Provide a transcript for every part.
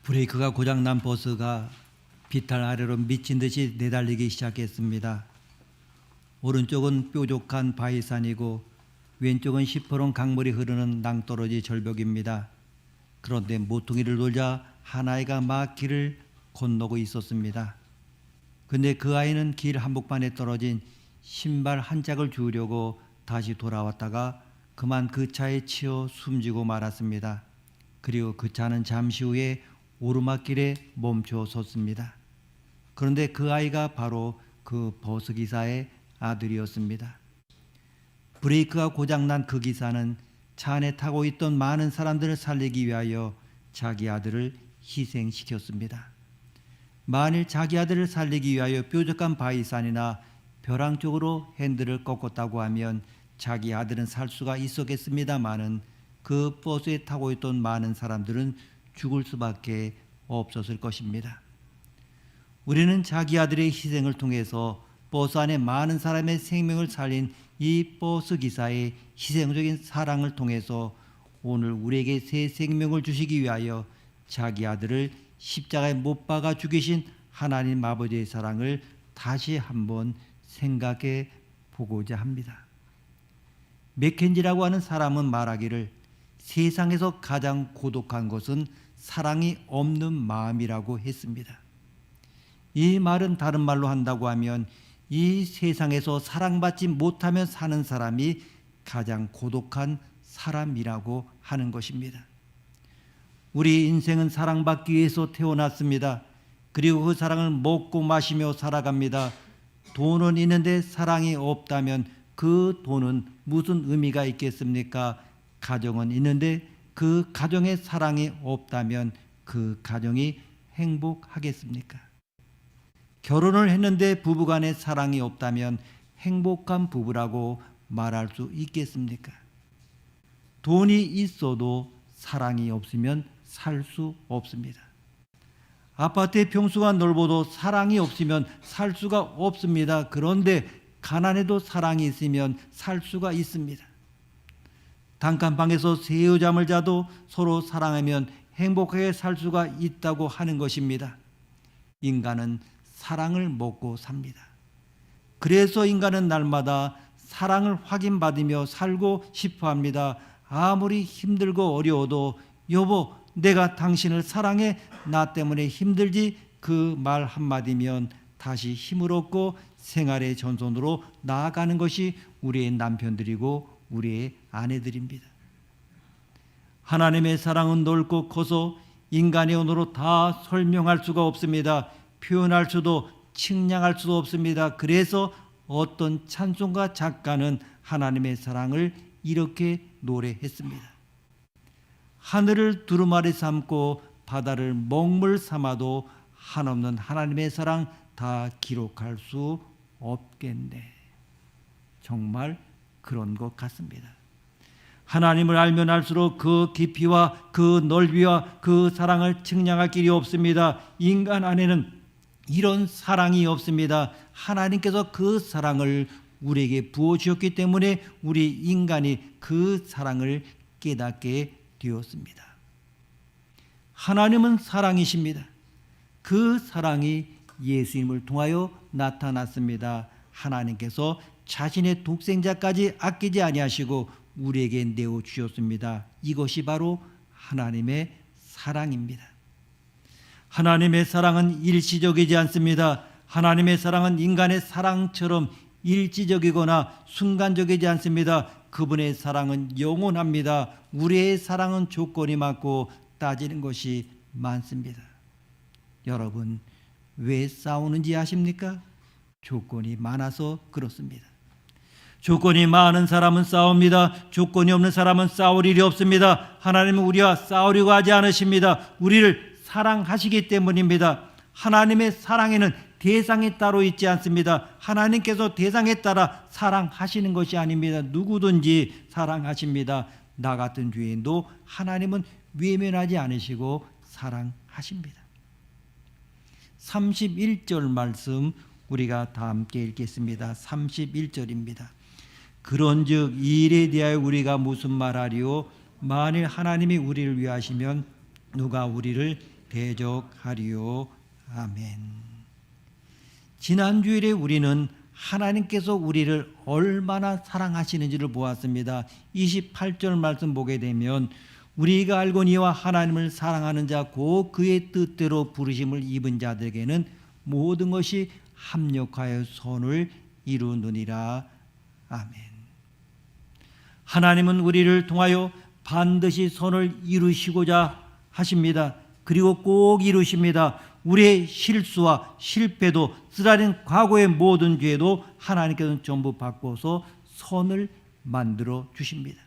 브레이크가 고장난 버스가 비탈 아래로 미친 듯이 내달리기 시작했습니다. 오른쪽은 뾰족한 바위산이고 왼쪽은 시퍼런 강물이 흐르는 낭떠러지 절벽입니다. 그런데 모퉁이를 돌자 한 아이가 막 길을 건너고 있었습니다. 근데 그 아이는 길 한복판에 떨어진 신발 한 짝을 주우려고 다시 돌아왔다가 그만 그 차에 치여 숨지고 말았습니다. 그리고 그 차는 잠시 후에 오르막길에 멈춰 섰습니다. 그런데 그 아이가 바로 그 버스 기사의 아들이었습니다. 브레이크가 고장난 그 기사는 차 안에 타고 있던 많은 사람들을 살리기 위하여 자기 아들을 희생시켰습니다. 만일 자기 아들을 살리기 위하여 뾰족한 바위산이나 벼랑 쪽으로 핸들을 꺾었다고 하면 자기 아들은 살 수가 있었겠습니다마는 그 버스에 타고 있던 많은 사람들은 죽을 수밖에 없었을 것입니다. 우리는 자기 아들의 희생을 통해서 버스 안에 많은 사람의 생명을 살린 이 버스 기사의 희생적인 사랑을 통해서 오늘 우리에게 새 생명을 주시기 위하여 자기 아들을 십자가에 못 박아 죽이신 하나님 아버지의 사랑을 다시 한번 생각해 보고자 합니다. 맥켄지라고 하는 사람은 말하기를 세상에서 가장 고독한 것은 사랑이 없는 마음이라고 했습니다. 이 말은 다른 말로 한다고 하면 이 세상에서 사랑받지 못하며 사는 사람이 가장 고독한 사람이라고 하는 것입니다. 우리 인생은 사랑받기 위해서 태어났습니다. 그리고 그 사랑을 먹고 마시며 살아갑니다. 돈은 있는데 사랑이 없다면 그 돈은 무슨 의미가 있겠습니까? 가정은 있는데 그 가정에 사랑이 없다면 그 가정이 행복하겠습니까? 결혼을 했는데 부부간에 사랑이 없다면 행복한 부부라고 말할 수 있겠습니까? 돈이 있어도 사랑이 없으면 살 수 없습니다. 아파트의 평수가 넓어도 사랑이 없으면 살 수가 없습니다. 그런데 가난해도 사랑이 있으면 살 수가 있습니다. 단칸방에서 새우잠을 자도 서로 사랑하면 행복하게 살 수가 있다고 하는 것입니다. 인간은 사랑을 먹고 삽니다. 그래서 인간은 날마다 사랑을 확인받으며 살고 싶어 합니다. 아무리 힘들고 어려워도 여보, 내가 당신을 사랑해. 나 때문에 힘들지. 그 말 한마디면 다시 힘을 얻고 생활의 전선으로 나아가는 것이 우리의 남편들이고 우리의 아내들입니다. 하나님의 사랑은 넓고 커서 인간의 언어로 다 설명할 수가 없습니다. 표현할 수도 측량할 수도 없습니다. 그래서 어떤 찬송가 작가는 하나님의 사랑을 이렇게 노래했습니다. 하늘을 두루마리 삼고 바다를 먹물 삼아도 한없는 하나님의 사랑 다 기록할 수 없겠네. 정말 그런 것 같습니다. 하나님을 알면 알수록 그 깊이와 그 넓이와 그 사랑을 측량할 길이 없습니다. 인간 안에는 이런 사랑이 없습니다. 하나님께서 그 사랑을 우리에게 부어주셨기 때문에 우리 인간이 그 사랑을 깨닫게 되었습니다. 하나님은 사랑이십니다. 그 사랑이 예수님을 통하여 나타났습니다. 하나님께서 자신의 독생자까지 아끼지 아니하시고 우리에게 내어주셨습니다. 이것이 바로 하나님의 사랑입니다. 하나님의 사랑은 일시적이지 않습니다. 하나님의 사랑은 인간의 사랑처럼 일시적이거나 순간적이지 않습니다. 그분의 사랑은 영원합니다. 우리의 사랑은 조건이 많고 따지는 것이 많습니다. 여러분, 왜 싸우는지 아십니까? 조건이 많아서 그렇습니다. 조건이 많은 사람은 싸웁니다. 조건이 없는 사람은 싸울 일이 없습니다. 하나님은 우리와 싸우려고 하지 않으십니다. 우리를 사랑하시기 때문입니다. 하나님의 사랑에는 대상이 따로 있지 않습니다. 하나님께서 대상에 따라 사랑하시는 것이 아닙니다. 누구든지 사랑하십니다. 나 같은 죄인도 하나님은 외면하지 않으시고 사랑하십니다. 31절 말씀 우리가 다 함께 읽겠습니다. 31절입니다. 그런즉 이 일에 대하여 우리가 무슨 말하리요? 만일 하나님이 우리를 위하시면 누가 우리를 대적하리요. 아멘. 지난 주일에 우리는 하나님께서 우리를 얼마나 사랑하시는지를 보았습니다. 28절 말씀 보게 되면 우리가 알거니와 하나님을 사랑하는 자 곧 그의 뜻대로 부르심을 입은 자들에게는 모든 것이 합력하여 선을 이루느니라. 아멘. 하나님은 우리를 통하여 반드시 선을 이루시고자 하십니다. 그리고 꼭 이루십니다. 우리의 실수와 실패도 쓰라린 과거의 모든 죄도 하나님께서는 전부 바꿔서 선을 만들어 주십니다.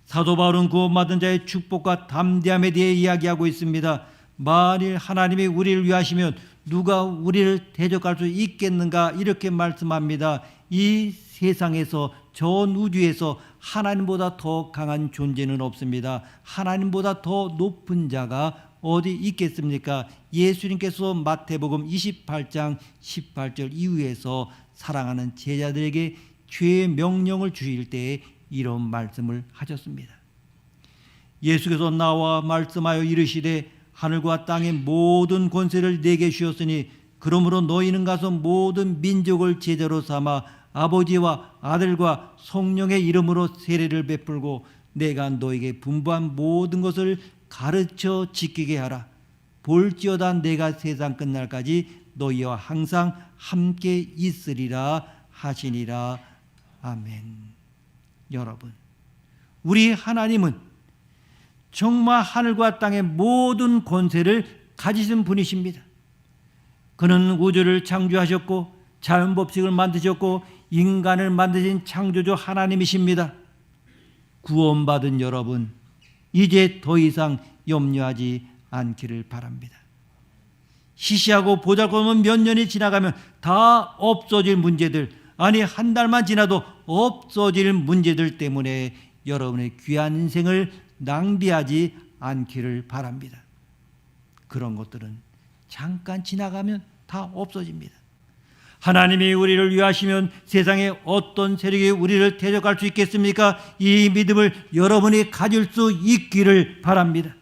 사도 바울은 구원받은 자의 축복과 담대함에 대해 이야기하고 있습니다. 만일 하나님이 우리를 위하시면 누가 우리를 대적할 수 있겠는가 이렇게 말씀합니다. 이 세상에서 전 우주에서 하나님보다 더 강한 존재는 없습니다. 하나님보다 더 높은 자가 어디 있겠습니까? 예수님께서 마태복음 28장 18절 이후에서 사랑하는 제자들에게 죄의 명령을 주실 때에 이런 말씀을 하셨습니다. 예수께서 나와 말씀하여 이르시되 하늘과 땅의 모든 권세를 내게 주셨으니 그러므로 너희는 가서 모든 민족을 제자로 삼아 아버지와 아들과 성령의 이름으로 세례를 베풀고 내가 너에게 분부한 모든 것을 가르쳐 지키게 하라. 볼지어다 내가 세상 끝날까지 너희와 항상 함께 있으리라 하시니라. 아멘. 여러분, 우리 하나님은 정말 하늘과 땅의 모든 권세를 가지신 분이십니다. 그는 우주를 창조하셨고 자연법칙을 만드셨고 인간을 만드신 창조주 하나님이십니다. 구원받은 여러분, 이제 더 이상 염려하지 않기를 바랍니다. 시시하고 보잘것없는 몇 년이 지나가면 다 없어질 문제들, 아니 한 달만 지나도 없어질 문제들 때문에 여러분의 귀한 인생을 낭비하지 않기를 바랍니다. 그런 것들은 잠깐 지나가면 다 없어집니다. 하나님이 우리를 위하시면 세상에 어떤 세력이 우리를 대적할 수 있겠습니까? 이 믿음을 여러분이 가질 수 있기를 바랍니다.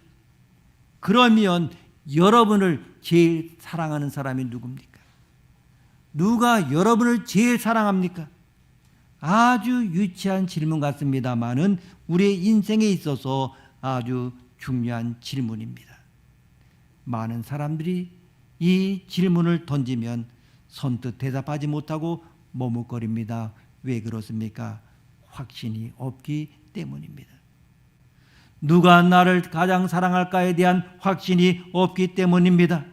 그러면 여러분을 제일 사랑하는 사람이 누굽니까? 누가 여러분을 제일 사랑합니까? 아주 유치한 질문 같습니다만은 우리의 인생에 있어서 아주 중요한 질문입니다. 많은 사람들이 이 질문을 던지면 선뜻 대답하지 못하고 머뭇거립니다. 왜 그렇습니까? 확신이 없기 때문입니다. 누가 나를 가장 사랑할까에 대한 확신이 없기 때문입니다.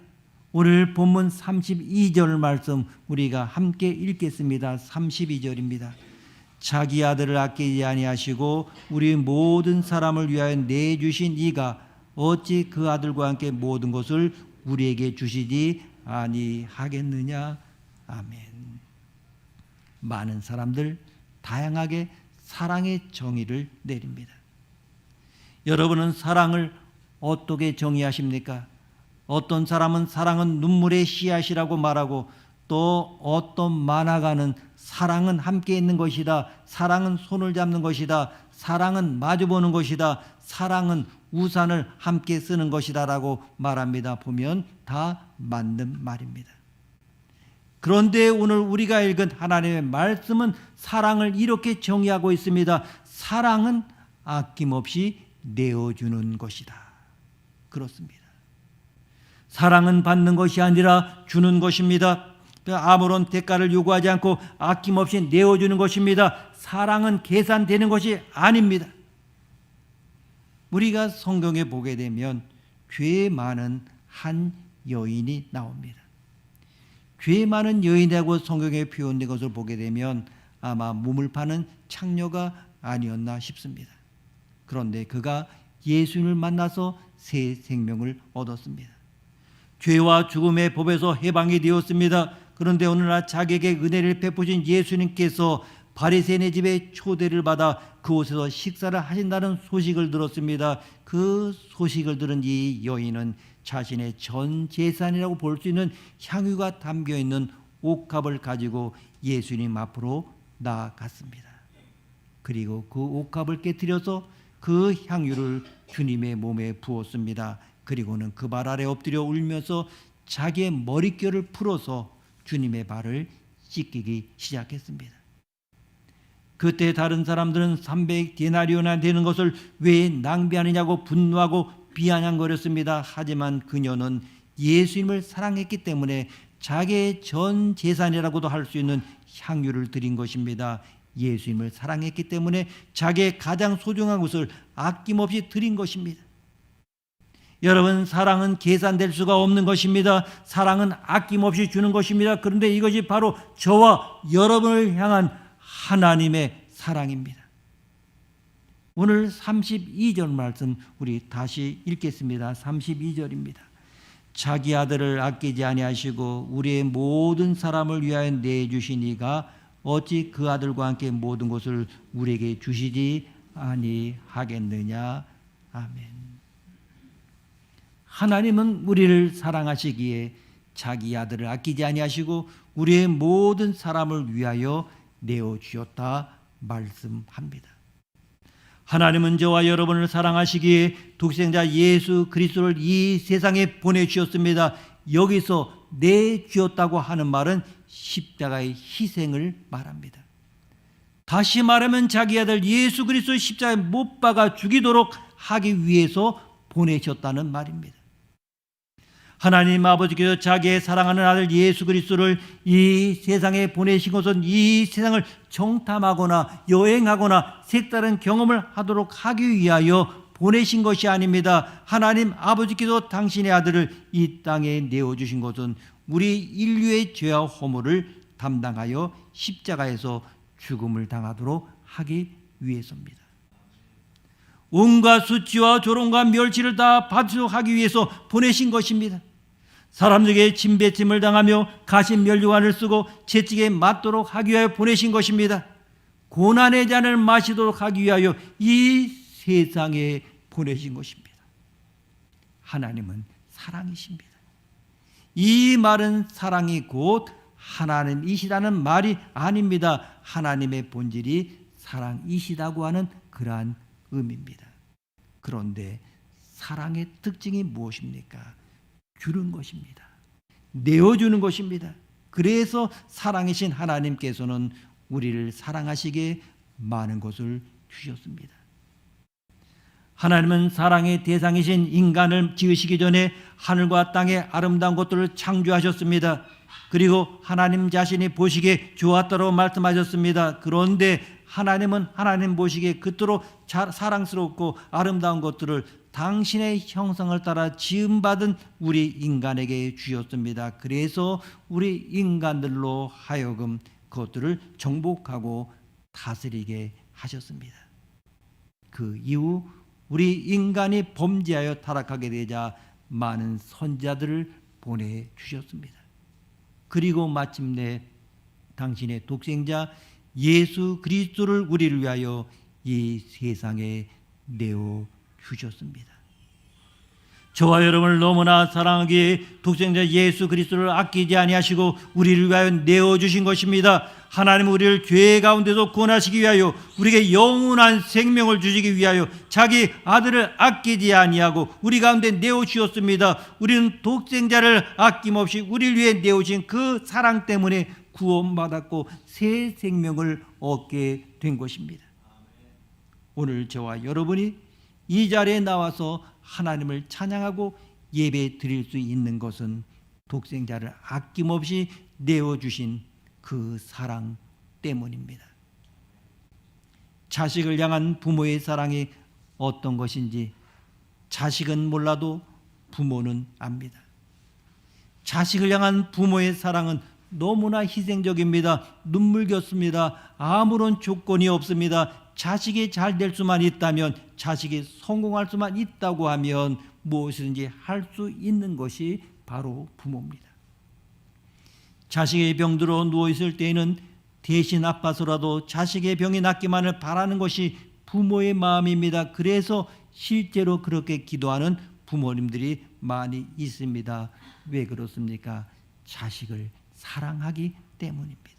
오늘 본문 32절 말씀 우리가 함께 읽겠습니다. 32절입니다. 자기 아들을 아끼지 아니하시고 우리 모든 사람을 위하여 내주신 이가 어찌 그 아들과 함께 모든 것을 우리에게 주시지 아니하겠느냐. 아멘. 많은 사람들 다양하게 사랑의 정의를 내립니다. 여러분은 사랑을 어떻게 정의하십니까? 어떤 사람은 사랑은 눈물의 씨앗이라고 말하고 또 어떤 만화가는 사랑은 함께 있는 것이다. 사랑은 손을 잡는 것이다. 사랑은 마주보는 것이다. 사랑은 우산을 함께 쓰는 것이다 라고 말합니다. 보면 다 맞는 말입니다. 그런데 오늘 우리가 읽은 하나님의 말씀은 사랑을 이렇게 정의하고 있습니다. 사랑은 아낌없이 내어주는 것이다. 그렇습니다. 사랑은 받는 것이 아니라 주는 것입니다. 아무런 대가를 요구하지 않고 아낌없이 내어주는 것입니다. 사랑은 계산되는 것이 아닙니다. 우리가 성경에 보게 되면 죄 많은 한 여인이 나옵니다. 죄 많은 여인이라고 성경에 표현된 것을 보게 되면 아마 몸을 파는 창녀가 아니었나 싶습니다. 그런데 그가 예수님을 만나서 새 생명을 얻었습니다. 죄와 죽음의 법에서 해방이 되었습니다. 그런데 어느 날 자기에게 은혜를 베푸신 예수님께서 바리새인의 집에 초대를 받아 그곳에서 식사를 하신다는 소식을 들었습니다. 그 소식을 들은 이 여인은 자신의 전 재산이라고 볼 수 있는 향유가 담겨있는 옥합을 가지고 예수님 앞으로 나아갔습니다. 그리고 그 옥합을 깨뜨려서 그 향유를 주님의 몸에 부었습니다. 그리고는 그 발 아래 엎드려 울면서 자기의 머릿결을 풀어서 주님의 발을 씻기기 시작했습니다. 그때 다른 사람들은 300데나리온이나 되는 것을 왜 낭비하느냐고 분노하고 비아냥거렸습니다. 하지만 그녀는 예수님을 사랑했기 때문에 자기의 전 재산이라고도 할 수 있는 향유를 드린 것입니다. 예수님을 사랑했기 때문에 자기의 가장 소중한 것을 아낌없이 드린 것입니다. 여러분, 사랑은 계산될 수가 없는 것입니다. 사랑은 아낌없이 주는 것입니다. 그런데 이것이 바로 저와 여러분을 향한 하나님의 사랑입니다. 오늘 32절 말씀 우리 다시 읽겠습니다. 32절입니다. 자기 아들을 아끼지 아니하시고 우리의 모든 사람을 위하여 내주시니가 어찌 그 아들과 함께 모든 것을 우리에게 주시지 아니하겠느냐. 아멘. 하나님은 우리를 사랑하시기에 자기 아들을 아끼지 아니하시고 우리의 모든 사람을 위하여 내어주셨다 말씀합니다. 하나님은 저와 여러분을 사랑하시기에 독생자 예수 그리스도를 이 세상에 보내주셨습니다. 여기서 내주었다고 하는 말은 십자가의 희생을 말합니다. 다시 말하면 자기 아들 예수 그리스도를 십자가에 못 박아 죽이도록 하기 위해서 보내셨다는 말입니다. 하나님 아버지께서 자기의 사랑하는 아들 예수 그리스도를 이 세상에 보내신 것은 이 세상을 정탐하거나 여행하거나 색다른 경험을 하도록 하기 위하여 보내신 것이 아닙니다. 하나님 아버지께서 당신의 아들을 이 땅에 내어주신 것은 우리 인류의 죄와 허물을 담당하여 십자가에서 죽음을 당하도록 하기 위해서입니다. 온갖 수치와 조롱과 멸치를 다 받도록 하기 위해서 보내신 것입니다. 사람들에게 침뱉음을 당하며 가신 면류관을 쓰고 채찍에 맞도록 하기 위하여 보내신 것입니다. 고난의 잔을 마시도록 하기 위하여 이 세상에 보내신 것입니다. 하나님은 사랑이십니다. 이 말은 사랑이 곧 하나님이시다는 말이 아닙니다. 하나님의 본질이 사랑이시다고 하는 그러한 의미입니다. 그런데 사랑의 특징이 무엇입니까? 주는 것입니다. 내어주는 것입니다. 그래서 사랑이신 하나님께서는 우리를 사랑하시기에 많은 것을 주셨습니다. 하나님은 사랑의 대상이신 인간을 지으시기 전에 하늘과 땅의 아름다운 것들을 창조하셨습니다. 그리고 하나님 자신이 보시기에 좋았다고 말씀하셨습니다. 그런데 하나님은 하나님 보시기에 그토록 사랑스럽고 아름다운 것들을 당신의 형상을 따라 지음받은 우리 인간에게 주셨습니다. 그래서 우리 인간들로 하여금 그것들을 정복하고 다스리게 하셨습니다. 그 이후 우리 인간이 범죄하여 타락하게 되자 많은 선지자들을 보내주셨습니다. 그리고 마침내 당신의 독생자 예수 그리스도를 우리를 위하여 이 세상에 내어주셨습니다. 저와 여러분을 너무나 사랑하기에 독생자 예수 그리스도를 아끼지 아니하시고 우리를 위하여 내어주신 것입니다. 하나님은 우리를 죄 가운데서 구원하시기 위하여 우리에게 영원한 생명을 주시기 위하여 자기 아들을 아끼지 아니하고 우리 가운데 내어주셨습니다. 우리는 독생자를 아낌없이 우리를 위해 내어주신 그 사랑 때문에 구원받았고 새 생명을 얻게 된 것입니다. 오늘 저와 여러분이 이 자리에 나와서 하나님을 찬양하고 예배 드릴 수 있는 것은 독생자를 아낌없이 내어주신 그 사랑 때문입니다. 자식을 향한 부모의 사랑이 어떤 것인지 자식은 몰라도 부모는 압니다. 자식을 향한 부모의 사랑은 너무나 희생적입니다. 눈물겹습니다. 아무런 조건이 없습니다. 자식이 잘 될 수만 있다면, 자식이 성공할 수만 있다고 하면 무엇이든지 할 수 있는 것이 바로 부모입니다. 자식의 병들어 누워있을 때에는 대신 아파서라도 자식의 병이 낫기만을 바라는 것이 부모의 마음입니다. 그래서 실제로 그렇게 기도하는 부모님들이 많이 있습니다. 왜 그렇습니까? 자식을 사랑하기 때문입니다.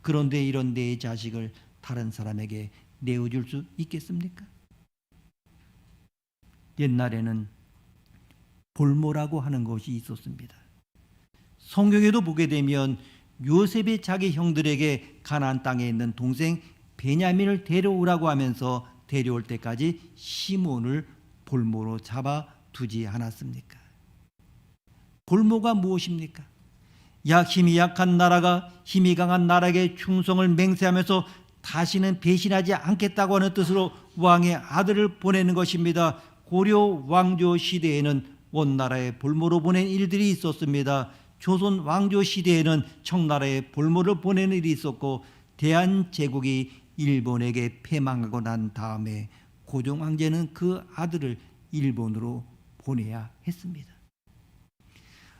그런데 이런 내 자식을 다른 사람에게 내어줄 수 있겠습니까? 옛날에는 볼모라고 하는 것이 있었습니다. 성경에도 보게 되면 요셉이 자기 형들에게 가나안 땅에 있는 동생 베냐민을 데려오라고 하면서 데려올 때까지 시몬을 볼모로 잡아두지 않았습니까? 볼모가 무엇입니까? 힘이 약한 나라가 힘이 강한 나라에게 충성을 맹세하면서 다시는 배신하지 않겠다고 하는 뜻으로 왕의 아들을 보내는 것입니다. 고려 왕조 시대에는 온 나라에 볼모로 보낸 일들이 있었습니다. 조선 왕조 시대에는 청나라에 볼모를 보내는 일이 있었고, 대한제국이 일본에게 패망하고 난 다음에 고종 황제는 그 아들을 일본으로 보내야 했습니다.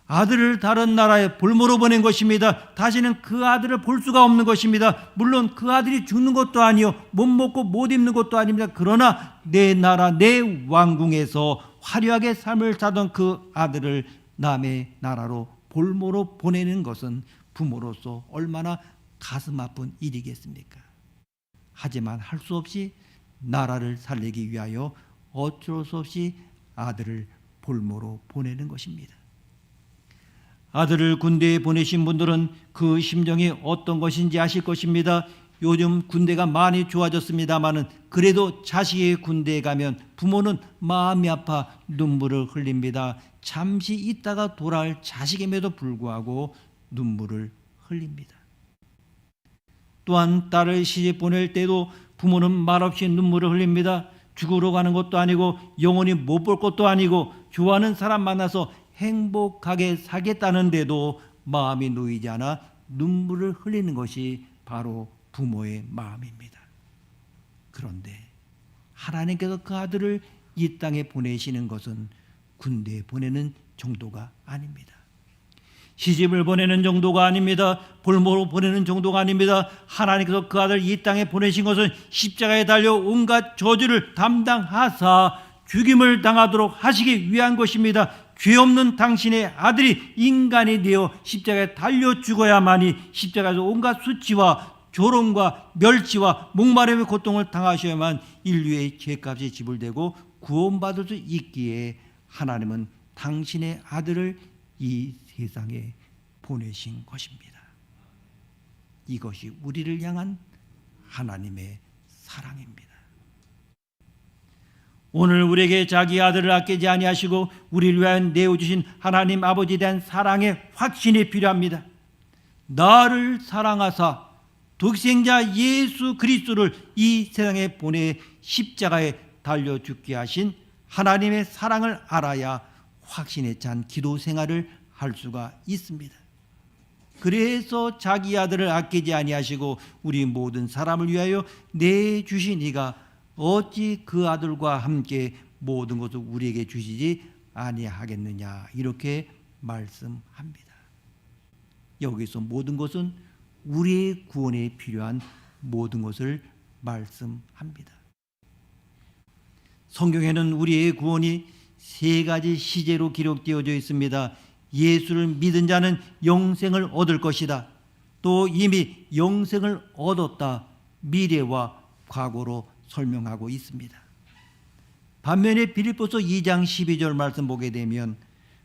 아들을 다른 나라에 볼모로 보낸 것입니다. 다시는 그 아들을 볼 수가 없는 것입니다. 물론 그 아들이 죽는 것도 아니요, 못 먹고 못 입는 것도 아닙니다. 그러나 내 나라, 내 왕궁에서 화려하게 삶을 사던 그 아들을 남의 나라로 볼모로 보내는 것은 부모로서 얼마나 가슴 아픈 일이겠습니까? 하지만 할 수 없이 나라를 살리기 위하여 어쩔 수 없이 아들을 볼모로 보내는 것입니다. 아들을 군대에 보내신 분들은 그 심정이 어떤 것인지 아실 것입니다. 요즘 군대가 많이 좋아졌습니다마는 그래도 자식이 군대에 가면 부모는 마음이 아파 눈물을 흘립니다. 잠시 있다가 돌아올 자식임에도 불구하고 눈물을 흘립니다. 또한 딸을 시집 보낼 때도 부모는 말없이 눈물을 흘립니다. 죽으러 가는 것도 아니고 영원히 못 볼 것도 아니고 좋아하는 사람 만나서 행복하게 살겠다는데도 마음이 놓이지 않아 눈물을 흘리는 것이 바로 부모의 마음입니다. 그런데 하나님께서 그 아들을 이 땅에 보내시는 것은 군대에 보내는 정도가 아닙니다. 시집을 보내는 정도가 아닙니다. 볼모로 보내는 정도가 아닙니다. 하나님께서 그 아들 이 땅에 보내신 것은 십자가에 달려 온갖 저주를 담당하사 죽임을 당하도록 하시기 위한 것입니다. 죄 없는 당신의 아들이 인간이 되어 십자가에 달려 죽어야만이 십자가에서 온갖 수치와 조롱과 멸치와 목마름의 고통을 당하셔야만 인류의 죄값이 지불되고 구원받을 수 있기에 하나님은 당신의 아들을 이 세상에 보내신 것입니다. 이것이 우리를 향한 하나님의 사랑입니다. 오늘 우리에게 자기 아들을 아끼지 아니하시고 우리를 위하여 내어주신 하나님 아버지에 대한 사랑의 확신이 필요합니다. 나를 사랑하사 독생자 예수 그리스도를 이 세상에 보내 십자가에 달려 죽게 하신 하나님의 사랑을 알아야 확신에 찬 기도 생활을 할 수가 있습니다. 그래서 자기 아들을 아끼지 아니하시고 우리 모든 사람을 위하여 내주신 이가 어찌 그 아들과 함께 모든 것을 우리에게 주시지 아니하겠느냐, 이렇게 말씀합니다. 여기서 모든 것은 우리의 구원에 필요한 모든 것을 말씀합니다. 성경에는 우리의 구원이 세 가지 시제로 기록되어져 있습니다. 예수를 믿은 자는 영생을 얻을 것이다. 또 이미 영생을 얻었다. 미래와 과거로 설명하고 있습니다. 반면에 빌립보서 2장 12절 말씀 보게 되면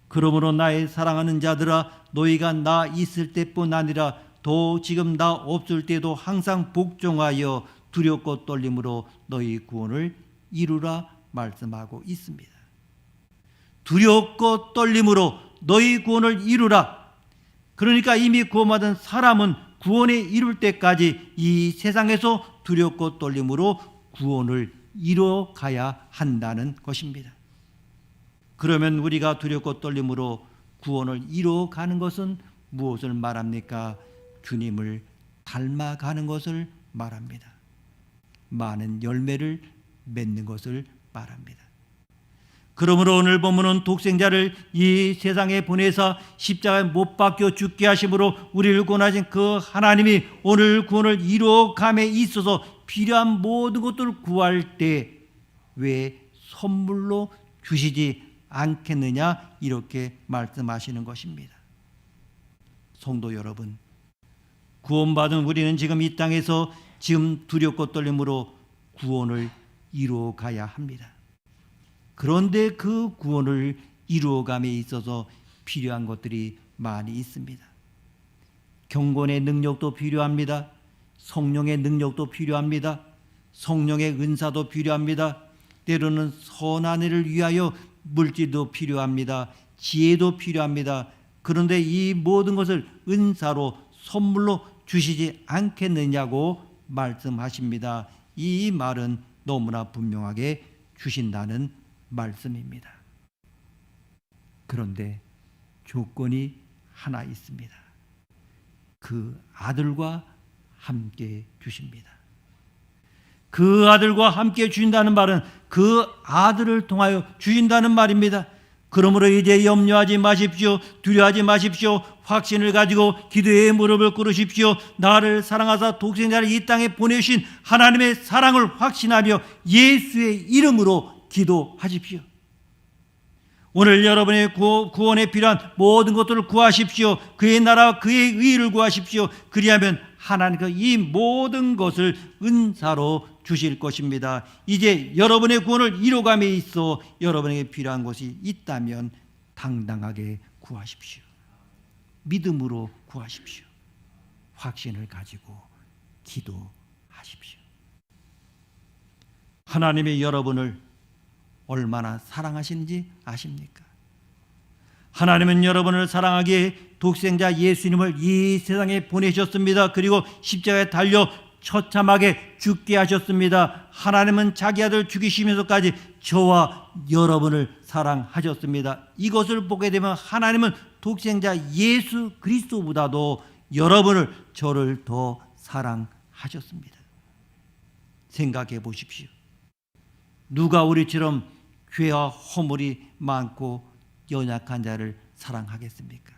그러므로 나의 사랑하는 자들아 너희가 나 있을 때뿐 아니라 더 지금 나 없을 때도 항상 복종하여 두렵고 떨림으로 너희 구원을 이루라 말씀하고 있습니다. 두렵고 떨림으로 너희 구원을 이루라. 그러니까 이미 구원받은 사람은 구원에 이룰 때까지 이 세상에서 두렵고 떨림으로 구원을 이뤄가야 한다는 것입니다. 그러면 우리가 두렵고 떨림으로 구원을 이뤄가는 것은 무엇을 말합니까? 주님을 닮아가는 것을 말합니다. 많은 열매를 맺는 것을 말합니다. 그러므로 오늘 본문은 독생자를 이 세상에 보내사 십자가에 못 박혀 죽게 하심으로 우리를 구원하신 그 하나님이 오늘 구원을 이루어감에 있어서 필요한 모든 것들을 구할 때 왜 선물로 주시지 않겠느냐, 이렇게 말씀하시는 것입니다. 성도 여러분, 구원받은 우리는 지금 이 땅에서 지금 두렵고 떨림으로 구원을 이루어 가야 합니다. 그런데 그 구원을 이루어감에 있어서 필요한 것들이 많이 있습니다. 경건의 능력도 필요합니다. 성령의 능력도 필요합니다. 성령의 은사도 필요합니다. 때로는 선한 일을 위하여 물질도 필요합니다. 지혜도 필요합니다. 그런데 이 모든 것을 은사로 선물로 주시지 않겠느냐고 말씀하십니다. 이 말은 너무나 분명하게 주신다는 말씀입니다. 그런데 조건이 하나 있습니다. 그 아들과 함께 주십니다. 그 아들과 함께 주신다는 말은 그 아들을 통하여 주신다는 말입니다. 그러므로 이제 염려하지 마십시오. 두려워하지 마십시오. 확신을 가지고 기도의 무릎을 꿇으십시오. 나를 사랑하사 독생자를 이 땅에 보내주신 하나님의 사랑을 확신하며 예수의 이름으로 기도하십시오. 오늘 여러분의 구원에 필요한 모든 것들을 구하십시오. 그의 나라와 그의 의를 구하십시오. 그리하면 하나님께서 이 모든 것을 은사로 주실 것입니다. 이제 여러분의 구원을 이루감에 있어 여러분에게 필요한 것이 있다면 당당하게 구하십시오. 믿음으로 구하십시오. 확신을 가지고 기도하십시오. 하나님이 여러분을 얼마나 사랑하시는지 아십니까? 하나님은 여러분을 사랑하기에 독생자 예수님을 이 세상에 보내셨습니다. 그리고 십자가에 달려 처참하게 죽게 하셨습니다. 하나님은 자기 아들 죽이시면서까지 저와 여러분을 사랑하셨습니다. 이것을 보게 되면 하나님은 독생자 예수 그리스도보다도 여러분을 저를 더 사랑하셨습니다. 생각해 보십시오. 누가 우리처럼 죄와 허물이 많고 연약한 자를 사랑하겠습니까?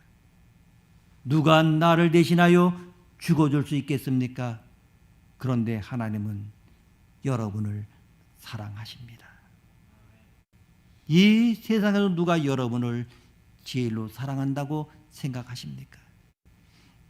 누가 나를 대신하여 죽어줄 수 있겠습니까? 그런데 하나님은 여러분을 사랑하십니다. 이 세상에서 누가 여러분을 제일로 사랑한다고 생각하십니까?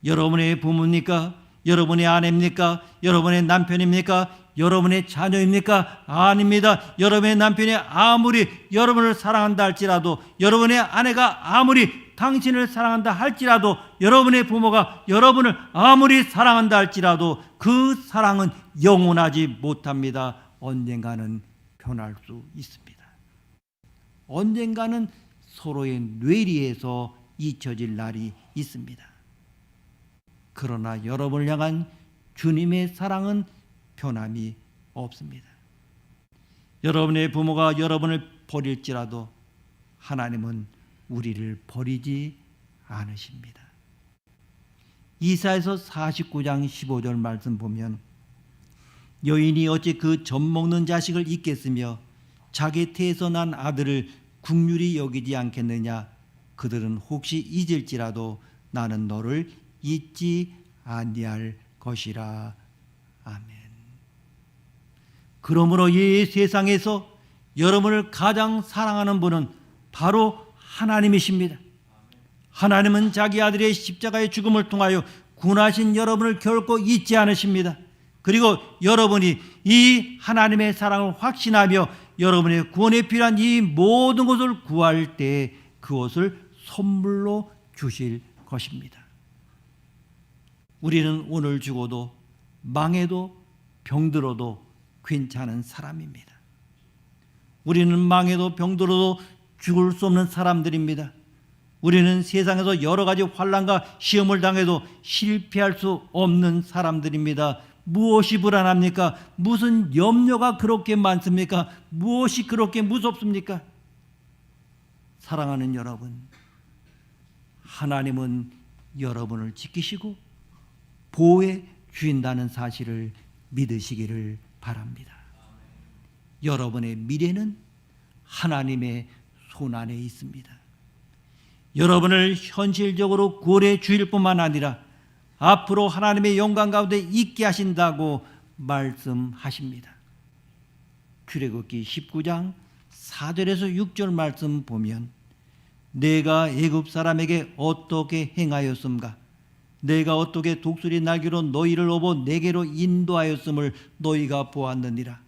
여러분의 부모입니까? 여러분의 아내입니까? 여러분의 남편입니까? 여러분의 자녀입니까? 아닙니다. 여러분의 남편이 아무리 여러분을 사랑한다 할지라도, 여러분의 아내가 아무리 당신을 사랑한다 할지라도, 여러분의 부모가 여러분을 아무리 사랑한다 할지라도 그 사랑은 영원하지 못합니다. 언젠가는 변할 수 있습니다. 언젠가는 서로의 뇌리에서 잊혀질 날이 있습니다. 그러나 여러분을 향한 주님의 사랑은 변함이 없습니다. 여러분의 부모가 여러분을 버릴지라도 하나님은 우리를 버리지 않으십니다. 이사야서 49장 15절 말씀 보면 여인이 어찌 그 젖 먹는 자식을 잊겠으며 자기 태에서 난 아들을 긍휼히 여기지 않겠느냐. 그들은 혹시 잊을지라도 나는 너를 잊지 아니할 것이라. 아멘. 그러므로 이 세상에서 여러분을 가장 사랑하는 분은 바로 하나님이십니다. 하나님은 자기 아들의 십자가의 죽음을 통하여 구원하신 여러분을 결코 잊지 않으십니다. 그리고 여러분이 이 하나님의 사랑을 확신하며 여러분의 구원에 필요한 이 모든 것을 구할 때 그것을 선물로 주실 것입니다. 우리는 오늘 죽어도 망해도 병들어도 괜찮은 사람입니다. 우리는 망해도 병들어도 죽을 수 없는 사람들입니다. 우리는 세상에서 여러 가지 환난과 시험을 당해도 실패할 수 없는 사람들입니다. 무엇이 불안합니까? 무슨 염려가 그렇게 많습니까? 무엇이 그렇게 무섭습니까? 사랑하는 여러분, 하나님은 여러분을 지키시고 보호해 주신다는 사실을 믿으시기를 바랍니다. 여러분의 미래는 하나님의 손 안에 있습니다. 여러분을 현실적으로 구원해 주실 뿐만 아니라 앞으로 하나님의 영광 가운데 있게 하신다고 말씀하십니다. 출애굽기 19장 4절에서 6절 말씀 보면 내가 애굽 사람에게 어떻게 행하였음가? 내가 어떻게 독수리 날개로 너희를 업어 내게로 인도하였음을 너희가 보았느니라.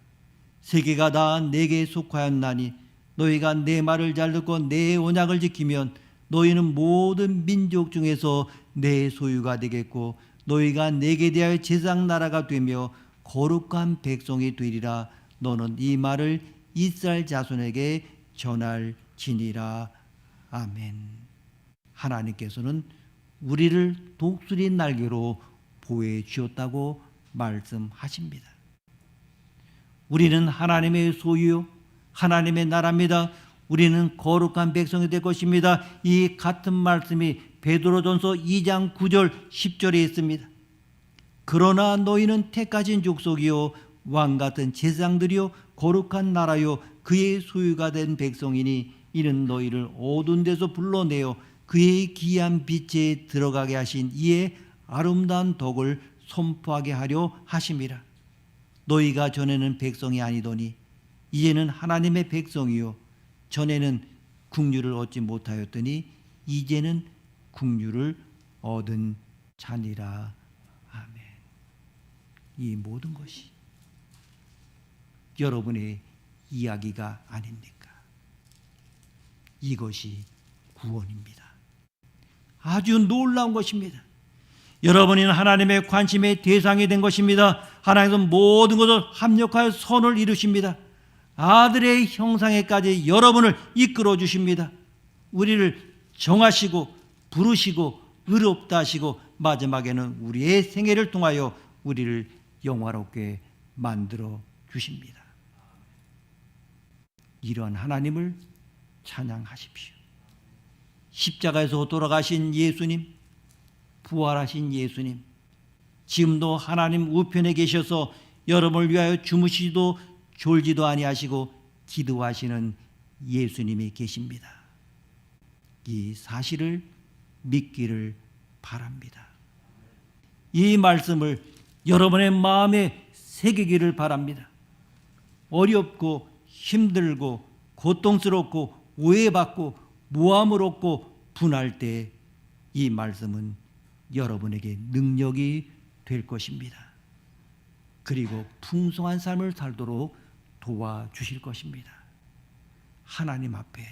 세계가 다 내게 속하였나니 너희가 내 말을 잘 듣고 내 언약을 지키면 너희는 모든 민족 중에서 내 소유가 되겠고 너희가 내게 대하여 제사장 나라가 되며 거룩한 백성이 되리라. 너는 이 말을 이스라엘 자손에게 전할지니라. 아멘. 하나님께서는 우리를 독수리 날개로 보호해 주었다고 말씀하십니다. 우리는 하나님의 소유요 하나님의 나라입니다. 우리는 거룩한 백성이 될 것입니다. 이 같은 말씀이 베드로전서 2장 9절 10절에 있습니다. 그러나 너희는 택하신 족속이요 왕같은 제사장들이요 거룩한 나라요 그의 소유가 된 백성이니 이는 너희를 어두운 데서 불러내어 그의 귀한 빛에 들어가게 하신 이의 아름다운 덕을 선포하게 하려 하심이라. 너희가 전에는 백성이 아니더니 이제는 하나님의 백성이요 전에는 국류를 얻지 못하였더니 이제는 국류를 얻은 자니라. 아멘. 이 모든 것이 여러분의 이야기가 아닙니까? 이것이 구원입니다. 아주 놀라운 것입니다. 여러분은 하나님의 관심의 대상이 된 것입니다. 하나님은 모든 것을 합력하여 선을 이루십니다. 아들의 형상에까지 여러분을 이끌어 주십니다. 우리를 정하시고 부르시고 의롭다 하시고 마지막에는 우리의 생애를 통하여 우리를 영화롭게 만들어 주십니다. 이러한 하나님을 찬양하십시오. 십자가에서 돌아가신 예수님, 부활하신 예수님, 지금도 하나님 우편에 계셔서 여러분을 위하여 주무시지도 졸지도 아니하시고 기도하시는 예수님이 계십니다. 이 사실을 믿기를 바랍니다. 이 말씀을 여러분의 마음에 새기기를 바랍니다. 어렵고 힘들고 고통스럽고 오해받고 모함을 얻고 분할 때 이 말씀은 여러분에게 능력이 될 것입니다. 그리고 풍성한 삶을 살도록 도와주실 것입니다. 하나님 앞에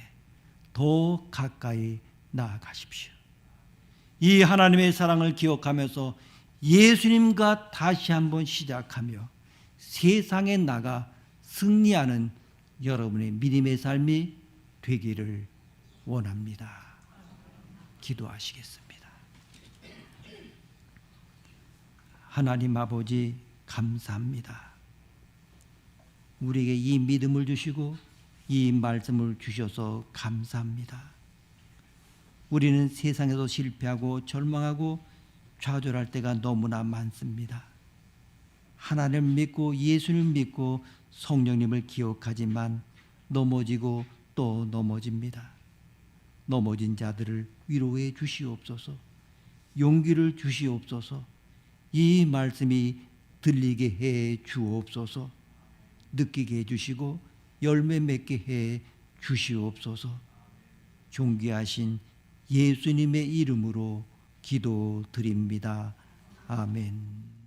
더 가까이 나아가십시오. 이 하나님의 사랑을 기억하면서 예수님과 다시 한번 시작하며 세상에 나가 승리하는 여러분의 믿음의 삶이 되기를 원합니다. 기도하시겠습니다. 하나님 아버지 감사합니다. 우리에게 이 믿음을 주시고 이 말씀을 주셔서 감사합니다. 우리는 세상에서 실패하고 절망하고 좌절할 때가 너무나 많습니다. 하나님을 믿고 예수를 믿고 성령님을 기억하지만 넘어지고 또 넘어집니다. 넘어진 자들을 위로해 주시옵소서. 용기를 주시옵소서. 이 말씀이 들리게 해 주옵소서. 느끼게 해 주시고 열매 맺게 해 주시옵소서. 존귀하신 예수님의 이름으로 기도드립니다. 아멘.